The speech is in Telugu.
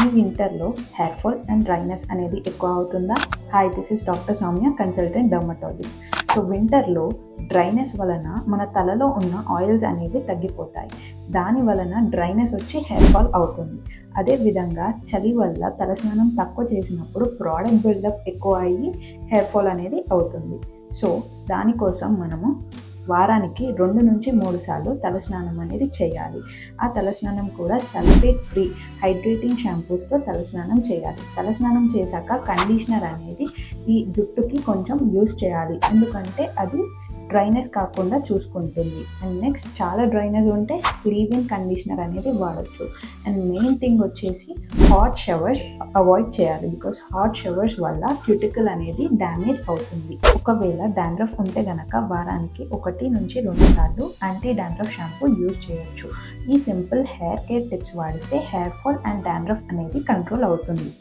ఈ వింటర్లో హెయిర్ ఫాల్ అండ్ డ్రైనెస్ అనేది ఎక్కువ అవుతుందా? Hi, this is doctor Soumya, consultant dermatologist. So వింటర్లో డ్రైనెస్ వలన మన తలలో ఉన్న ఆయిల్స్ అనేవి తగ్గిపోతాయి. దాని వలన డ్రైనెస్ వచ్చి హెయిర్ ఫాల్ అవుతుంది. అదేవిధంగా చలి వల్ల తలస్నానం తక్కువ చేసినప్పుడు ప్రోడక్ట్ బిల్డప్ ఎక్కువ అయ్యి హెయిర్ ఫాల్ అనేది అవుతుంది. సో దానికోసం మనము వారానికి 2 నుంచి 3 సార్లు తలస్నానం అనేది చేయాలి. ఆ తలస్నానం కూడా సల్ఫేట్ ఫ్రీ హైడ్రేటింగ్ షాంపూస్తో తలస్నానం చేయాలి. తలస్నానం చేశాక కండిషనర్ అనేది ఈ జుట్టుకి కొంచెం యూజ్ చేయాలి, ఎందుకంటే అది డ్రైనెస్ కాకుండా చూసుకుంటుంది. అండ్ నెక్స్ట్, చాలా డ్రైనెస్ ఉంటే లీవ్-ఇన్ కండిషనర్ అనేది వాడచ్చు. అండ్ మెయిన్ థింగ్ వచ్చేసి హాట్ షవర్స్ అవాయిడ్ చేయాలి, బికాస్ హాట్ షవర్స్ వల్ల క్యూటికల్ అనేది డ్యామేజ్ అవుతుంది. ఒకవేళ డాండ్రఫ్ ఉంటే గనక వారానికి 1 నుంచి 2 సార్లు యాంటీ డాండ్రఫ్ షాంపూ యూజ్ చేయొచ్చు. ఈ సింపుల్ హెయిర్ కేర్ టిప్స్ వాడితే హెయిర్ ఫాల్ అండ్ డాండ్రఫ్ అనేది కంట్రోల్ అవుతుంది.